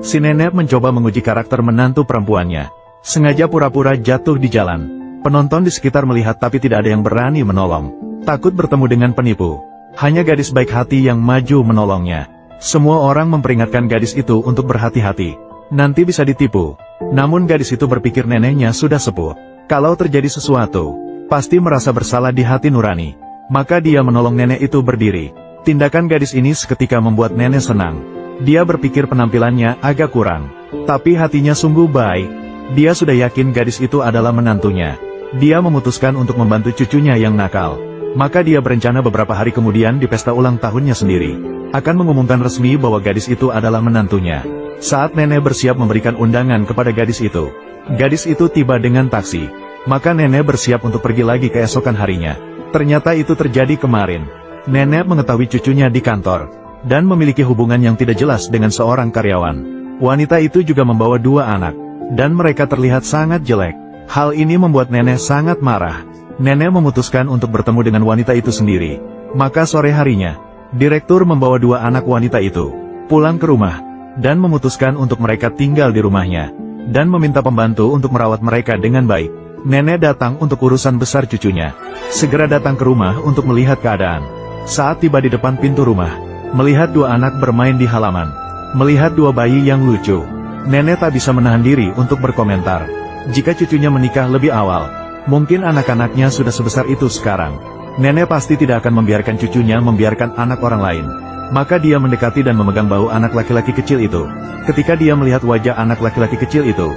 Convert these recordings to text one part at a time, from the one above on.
Si nenek mencoba menguji karakter menantu perempuannya. Sengaja pura-pura jatuh di jalan. Penonton di sekitar melihat tapi tidak ada yang berani menolong. Takut bertemu dengan penipu. Hanya gadis baik hati yang maju menolongnya. Semua orang memperingatkan gadis itu untuk berhati-hati. Nanti bisa ditipu. Namun gadis itu berpikir neneknya sudah sepuh. Kalau terjadi sesuatu, pasti merasa bersalah di hati nurani. Maka dia menolong nenek itu berdiri. Tindakan gadis ini seketika membuat nenek senang. Dia berpikir penampilannya agak kurang. Tapi hatinya sungguh baik. Dia sudah yakin gadis itu adalah menantunya. Dia memutuskan untuk membantu cucunya yang nakal. Maka dia berencana beberapa hari kemudian di pesta ulang tahunnya sendiri akan mengumumkan resmi bahwa gadis itu adalah menantunya. Saat nenek bersiap memberikan undangan kepada gadis itu tiba dengan taksi. Maka nenek bersiap untuk pergi lagi keesokan harinya. Ternyata itu terjadi kemarin. Nenek mengetahui cucunya di kantor dan memiliki hubungan yang tidak jelas dengan seorang karyawan. Wanita itu juga membawa 2 anak dan mereka terlihat sangat jelek. Hal ini membuat nenek sangat marah. Nenek memutuskan untuk bertemu dengan wanita itu sendiri. Maka sore harinya, direktur membawa 2 anak wanita itu pulang ke rumah dan memutuskan untuk mereka tinggal di rumahnya dan meminta pembantu untuk merawat mereka dengan baik. Nenek datang untuk urusan besar cucunya. Segera datang ke rumah untuk melihat keadaan. Saat tiba di depan pintu rumah, melihat 2 anak bermain di halaman, melihat 2 bayi yang lucu, nenek tak bisa menahan diri untuk berkomentar. Jika cucunya menikah lebih awal, mungkin anak-anaknya sudah sebesar itu sekarang. Nenek pasti tidak akan membiarkan cucunya membiarkan anak orang lain. Maka dia mendekati dan memegang bahu anak laki-laki kecil itu. Ketika dia melihat wajah anak laki-laki kecil itu,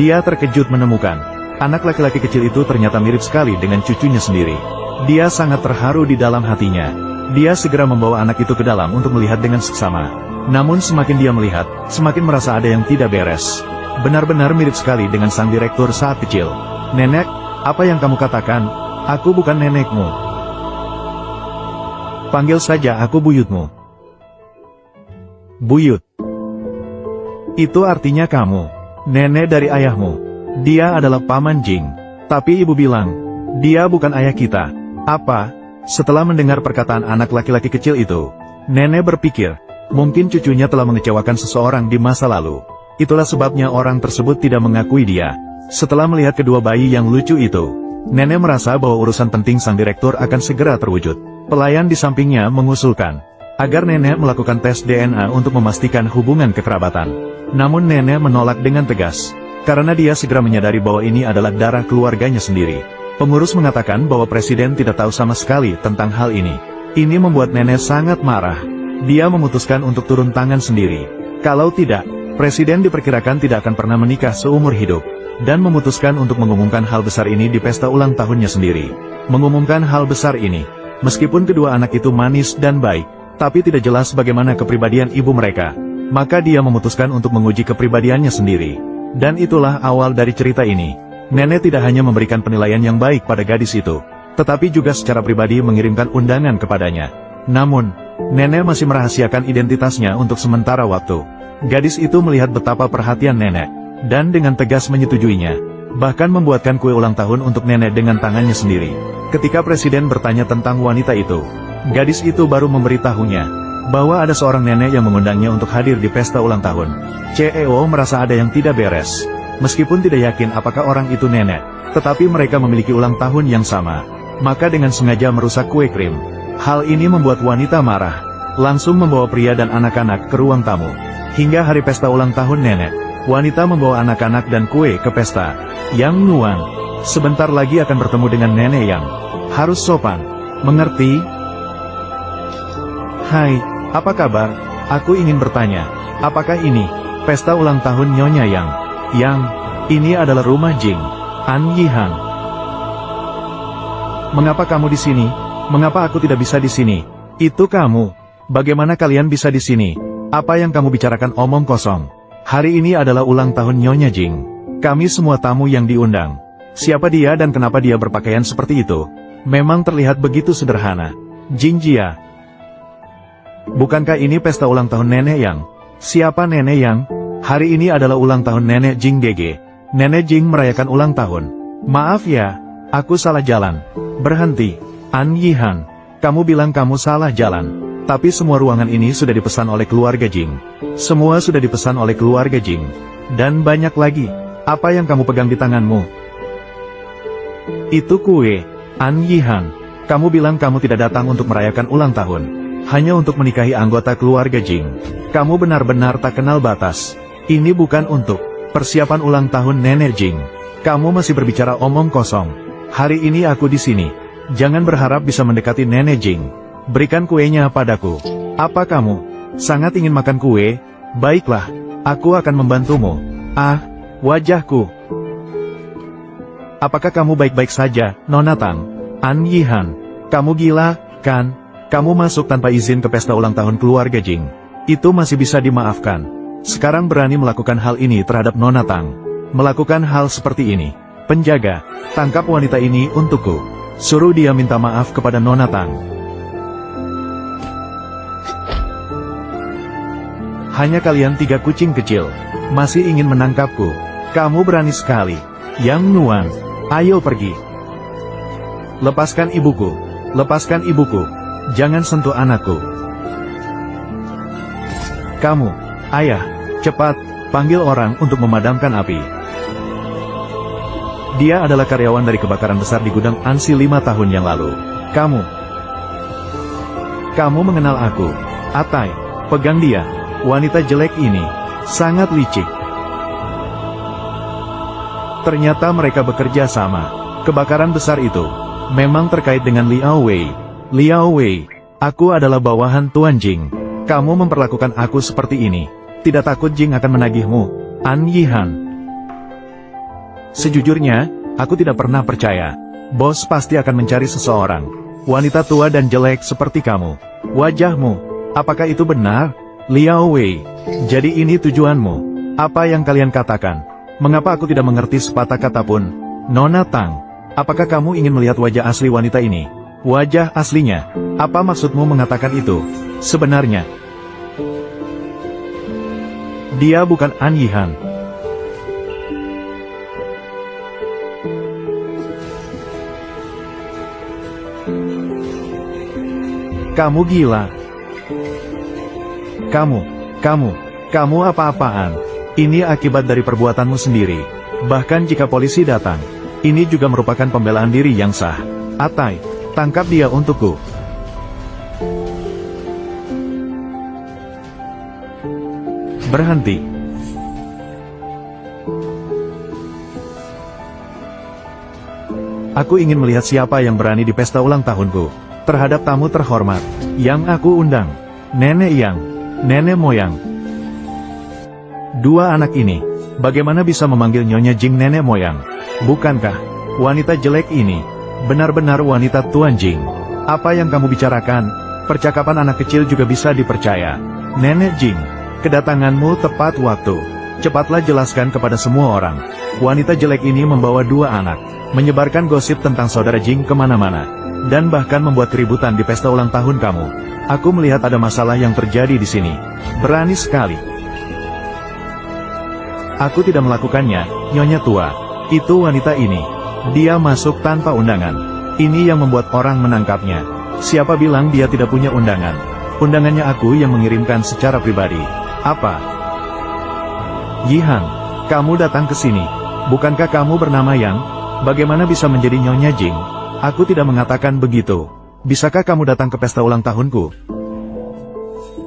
dia terkejut menemukan anak laki-laki kecil itu ternyata mirip sekali dengan cucunya sendiri. Dia sangat terharu di dalam hatinya. Dia segera membawa anak itu ke dalam untuk melihat dengan seksama. Namun semakin dia melihat, semakin merasa ada yang tidak beres. Benar-benar mirip sekali dengan sang direktur saat kecil. "Nenek, apa yang kamu katakan? Aku bukan nenekmu. Panggil saja aku buyutmu." "Buyut? Itu artinya kamu, nenek dari ayahmu. Dia adalah Paman Jing. Tapi ibu bilang, dia bukan ayah kita." "Apa?" Setelah mendengar perkataan anak laki-laki kecil itu, nenek berpikir, mungkin cucunya telah mengecewakan seseorang di masa lalu. Itulah sebabnya orang tersebut tidak mengakui dia. Setelah melihat kedua bayi yang lucu itu, nenek merasa bahwa urusan penting sang direktur akan segera terwujud. Pelayan di sampingnya mengusulkan agar nenek melakukan tes DNA untuk memastikan hubungan kekerabatan. Namun nenek menolak dengan tegas, karena dia segera menyadari bahwa ini adalah darah keluarganya sendiri. Pengurus mengatakan bahwa presiden tidak tahu sama sekali tentang hal ini. Ini membuat nenek sangat marah. Dia memutuskan untuk turun tangan sendiri. Kalau tidak, presiden diperkirakan tidak akan pernah menikah seumur hidup. Dan memutuskan untuk mengumumkan hal besar ini di pesta ulang tahunnya sendiri. Mengumumkan hal besar ini, meskipun kedua anak itu manis dan baik, tapi tidak jelas bagaimana kepribadian ibu mereka. Maka dia memutuskan untuk menguji kepribadiannya sendiri. Dan itulah awal dari cerita ini. Nenek tidak hanya memberikan penilaian yang baik pada gadis itu, tetapi juga secara pribadi mengirimkan undangan kepadanya. Namun, nenek masih merahasiakan identitasnya untuk sementara waktu. Gadis itu melihat betapa perhatian nenek, dan dengan tegas menyetujuinya, bahkan membuatkan kue ulang tahun untuk nenek dengan tangannya sendiri. Ketika presiden bertanya tentang wanita itu, gadis itu baru memberitahunya bahwa ada seorang nenek yang mengundangnya untuk hadir di pesta ulang tahun. CEO merasa ada yang tidak beres. Meskipun tidak yakin apakah orang itu nenek, tetapi mereka memiliki ulang tahun yang sama. Maka dengan sengaja merusak kue krim. Hal ini membuat wanita marah. Langsung membawa pria dan anak-anak ke ruang tamu. Hingga hari pesta ulang tahun nenek, wanita membawa anak-anak dan kue ke pesta. Yang Nuan, sebentar lagi akan bertemu dengan nenek yang harus sopan. Mengerti? "Hai, apa kabar? Aku ingin bertanya, apakah ini pesta ulang tahun Nyonya Yang, ini adalah rumah Jing, An Yihan. Mengapa kamu di sini? Mengapa aku tidak bisa di sini?" "Itu kamu. Bagaimana kalian bisa di sini? Apa yang kamu bicarakan omong kosong? Hari ini adalah ulang tahun Nyonya Jing. Kami semua tamu yang diundang. Siapa dia dan kenapa dia berpakaian seperti itu? Memang terlihat begitu sederhana." "Jing Jia. Bukankah ini pesta ulang tahun nenek Yang?" "Siapa nenek Yang? Hari ini adalah ulang tahun nenek Jing Gege. Nenek Jing merayakan ulang tahun." "Maaf ya, aku salah jalan." "Berhenti, An Yihan. Kamu bilang kamu salah jalan. Tapi semua ruangan ini sudah dipesan oleh keluarga Jing. Semua sudah dipesan oleh keluarga Jing. Dan banyak lagi. Apa yang kamu pegang di tanganmu? Itu kue, An Yihan. Kamu bilang kamu tidak datang untuk merayakan ulang tahun. Hanya untuk menikahi anggota keluarga Jing. Kamu benar-benar tak kenal batas. Ini bukan untuk persiapan ulang tahun Nenek Jing. Kamu masih berbicara omong kosong. Hari ini aku di sini. Jangan berharap bisa mendekati Nenek Jing. Berikan kuenya padaku. Apa kamu sangat ingin makan kue? Baiklah, aku akan membantumu. Ah, wajahku. Apakah kamu baik-baik saja, Nona Tang? An Yihan, kamu gila, kan? Kamu masuk tanpa izin ke pesta ulang tahun keluarga Jing. Itu masih bisa dimaafkan. Sekarang berani melakukan hal ini terhadap Nona Tang. Melakukan hal seperti ini. Penjaga, tangkap wanita ini untukku. Suruh dia minta maaf kepada Nona Tang. Hanya kalian 3 kucing kecil. Masih ingin menangkapku. Kamu berani sekali. Yang Nuan, ayo pergi. Lepaskan ibuku. Lepaskan ibuku. Jangan sentuh anakku. Kamu, ayah, cepat, panggil orang untuk memadamkan api. Dia adalah karyawan dari kebakaran besar di gudang Ansi 5 tahun yang lalu. Kamu mengenal aku. Atai, pegang dia. Wanita jelek ini sangat licik. Ternyata mereka bekerja sama. Kebakaran besar itu memang terkait dengan Liao Wei. Liao Wei, aku adalah bawahan Tuan Jing. Kamu memperlakukan aku seperti ini. Tidak takut Jing akan menagihmu, An Yihan? Sejujurnya, aku tidak pernah percaya. Bos pasti akan mencari seseorang. Wanita tua dan jelek seperti kamu. Wajahmu, apakah itu benar? Liao Wei, jadi ini tujuanmu. Apa yang kalian katakan? Mengapa aku tidak mengerti sepatah kata pun? Nona Tang, apakah kamu ingin melihat wajah asli wanita ini? Wajah aslinya? Apa maksudmu mengatakan itu? Sebenarnya, dia bukan An Yihan. Kamu gila. Kamu apa-apaan? Ini akibat dari perbuatanmu sendiri. Bahkan jika polisi datang, ini juga merupakan pembelaan diri yang sah. Atai, tangkap dia untukku. Berhenti. Aku ingin melihat siapa yang berani di pesta ulang tahunku. Terhadap tamu terhormat yang aku undang. Nenek Yang, nenek moyang. 2 anak ini, bagaimana bisa memanggil Nyonya Jing nenek moyang? Bukankah wanita jelek ini benar-benar wanita Tuan Jing? Apa yang kamu bicarakan? Percakapan anak kecil juga bisa dipercaya. Nenek Jing, kedatanganmu tepat waktu. Cepatlah jelaskan kepada semua orang. Wanita jelek ini membawa 2 anak, menyebarkan gosip tentang saudara Jing kemana-mana, dan bahkan membuat keributan di pesta ulang tahun kamu. Aku melihat ada masalah yang terjadi di sini. Berani sekali. Aku tidak melakukannya, Nyonya tua. Itu wanita ini. Dia masuk tanpa undangan. Ini yang membuat orang menangkapnya. Siapa bilang dia tidak punya undangan? Undangannya aku yang mengirimkan secara pribadi. Apa? Yihan, kamu datang ke sini. Bukankah kamu bernama Yang? Bagaimana bisa menjadi Nyonya Jing? Aku tidak mengatakan begitu. Bisakah kamu datang ke pesta ulang tahunku?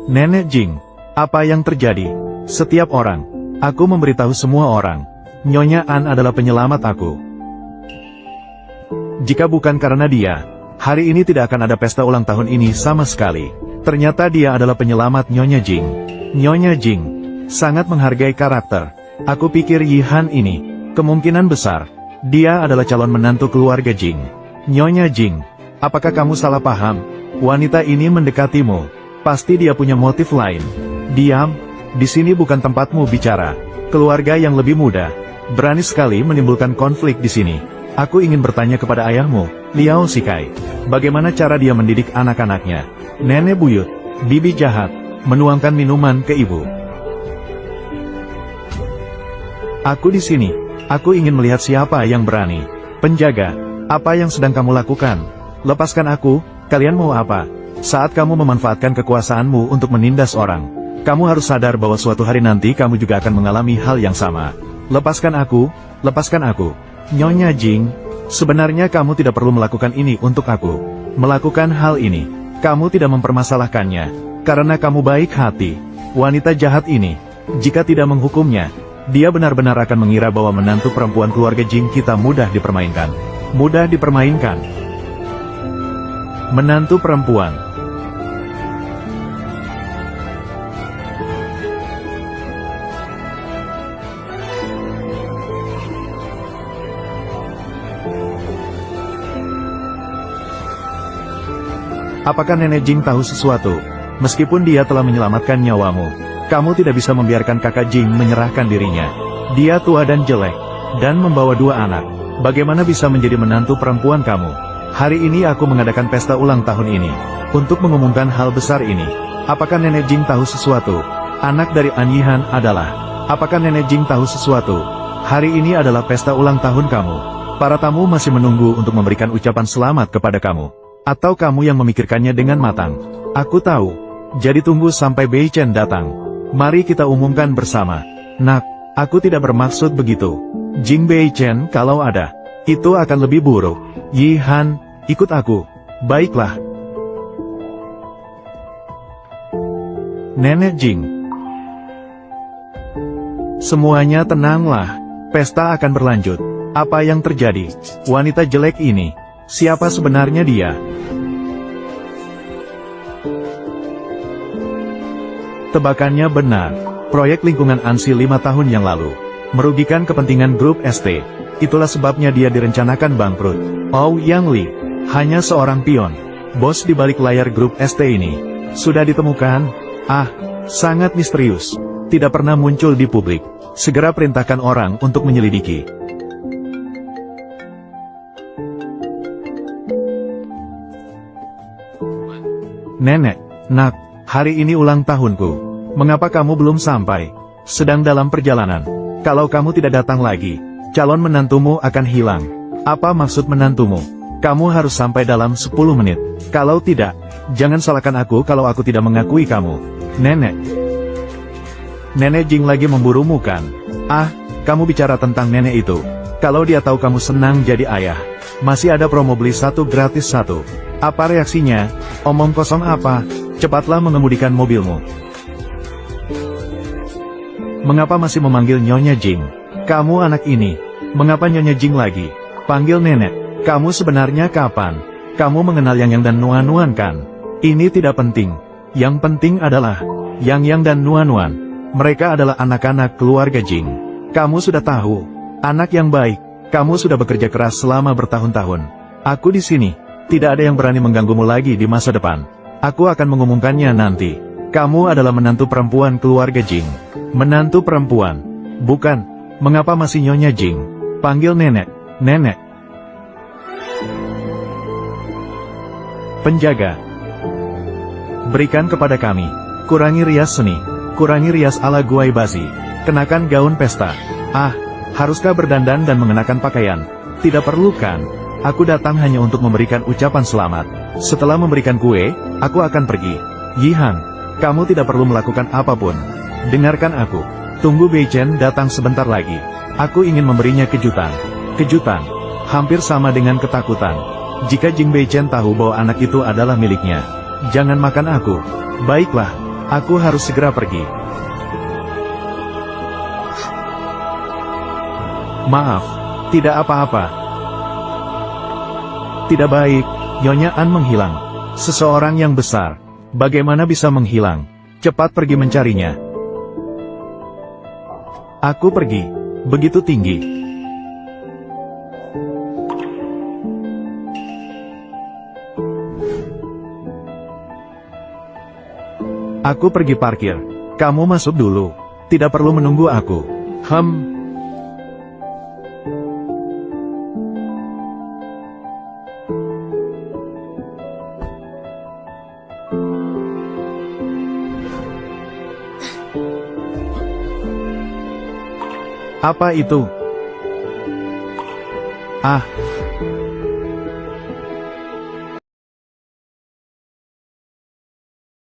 Nenek Jing, apa yang terjadi? Setiap orang. Aku memberitahu semua orang. Nyonya An adalah penyelamat aku. Jika bukan karena dia, hari ini tidak akan ada pesta ulang tahun ini sama sekali. Ternyata dia adalah penyelamat Nyonya Jing. Nyonya Jing sangat menghargai karakter. Aku pikir Yihan ini, kemungkinan besar, dia adalah calon menantu keluarga Jing. Nyonya Jing, apakah kamu salah paham? Wanita ini mendekatimu. Pasti dia punya motif lain. Diam. Di sini bukan tempatmu bicara. Keluarga yang lebih muda berani sekali menimbulkan konflik di sini. Aku ingin bertanya kepada ayahmu, Liao Shikai. Bagaimana cara dia mendidik anak-anaknya? Nenek buyut, bibi jahat, menuangkan minuman ke ibu. Aku di sini. Aku ingin melihat siapa yang berani. Penjaga, apa yang sedang kamu lakukan? Lepaskan aku. Kalian mau apa? Saat kamu memanfaatkan kekuasaanmu untuk menindas orang, kamu harus sadar bahwa suatu hari nanti kamu juga akan mengalami hal yang sama. Lepaskan aku, lepaskan aku. Nyonya Jing, sebenarnya kamu tidak perlu melakukan ini untuk aku. Melakukan hal ini, kamu tidak mempermasalahkannya, karena kamu baik hati. Wanita jahat ini, jika tidak menghukumnya, dia benar-benar akan mengira bahwa menantu perempuan keluarga Jing kita mudah dipermainkan. Mudah dipermainkan. Menantu perempuan. Apakah Nenek Jing tahu sesuatu? Meskipun dia telah menyelamatkan nyawamu, kamu tidak bisa membiarkan kakak Jing menyerahkan dirinya. Dia tua dan jelek, dan membawa 2 anak. Bagaimana bisa menjadi menantu perempuan kamu? Hari ini aku mengadakan pesta ulang tahun ini, untuk mengumumkan hal besar ini. Apakah Nenek Jing tahu sesuatu? Anak dari An Yihan adalah. Apakah Nenek Jing tahu sesuatu? Hari ini adalah pesta ulang tahun kamu. Para tamu masih menunggu untuk memberikan ucapan selamat kepada kamu. Atau kamu yang memikirkannya dengan matang? Aku tahu. Jadi tunggu sampai Bei Chen datang. Mari kita umumkan bersama. Nak, aku tidak bermaksud begitu. Jing Bei Chen kalau ada, itu akan lebih buruk. Yi Han, ikut aku. Baiklah. Nenek Jing. Semuanya tenanglah. Pesta akan berlanjut. Apa yang terjadi? Wanita jelek ini. Siapa sebenarnya dia? Tebakannya benar. Proyek lingkungan ANSI 5 tahun yang lalu merugikan kepentingan grup ST. Itulah sebabnya dia direncanakan bangkrut. Oh Yang Li, hanya seorang pion. Bos di balik layar grup ST ini sudah ditemukan. Ah, sangat misterius. Tidak pernah muncul di publik. Segera perintahkan orang untuk menyelidiki. Nenek, nak, hari ini ulang tahunku. Mengapa kamu belum sampai? Sedang dalam perjalanan. Kalau kamu tidak datang lagi, calon menantumu akan hilang. Apa maksud menantumu? Kamu harus sampai dalam 10 menit. Kalau tidak, jangan salahkan aku kalau aku tidak mengakui kamu. Nenek. Nenek Jing lagi memburumu kan? Ah, kamu bicara tentang nenek itu. Kalau dia tahu kamu senang jadi ayah, masih ada promo beli 1 gratis 1. Apa reaksinya? Omong kosong apa? Cepatlah mengemudikan mobilmu. Mengapa masih memanggil Nyonya Jing? Kamu anak ini. Mengapa Nyonya Jing lagi? Panggil nenek. Kamu sebenarnya kapan? Kamu mengenal Yang dan Nuan kan? Ini tidak penting. Yang penting adalah Yang dan Nuan. Mereka adalah anak-anak keluarga Jing. Kamu sudah tahu. Anak yang baik. Kamu sudah bekerja keras selama bertahun-tahun. Aku di sini. Tidak ada yang berani mengganggumu lagi di masa depan. Aku akan mengumumkannya nanti. Kamu adalah menantu perempuan keluarga Jing. Menantu perempuan. Bukan. Mengapa masih Nyonya Jing? Panggil nenek. Nenek. Penjaga. Berikan kepada kami. Kurangi rias seni. Kurangi rias ala Guai Basi. Kenakan gaun pesta. Ah, haruskah berdandan dan mengenakan pakaian? Tidak perlu kan? Aku datang hanya untuk memberikan ucapan selamat. Setelah memberikan kue, aku akan pergi. Yihan, kamu tidak perlu melakukan apapun. Dengarkan aku. Tunggu Bei Chen datang sebentar lagi. Aku ingin memberinya kejutan. Kejutan. Hampir sama dengan ketakutan. Jika Jing Bei Chen tahu bahwa anak itu adalah miliknya. Jangan makan aku. Baiklah, aku harus segera pergi. Maaf, tidak apa-apa. Tidak baik, Nyonya An menghilang. Seseorang yang besar. Bagaimana bisa menghilang? Cepat pergi mencarinya. Aku pergi. Begitu tinggi. Aku pergi parkir. Kamu masuk dulu. Tidak perlu menunggu aku. Apa itu? Ah,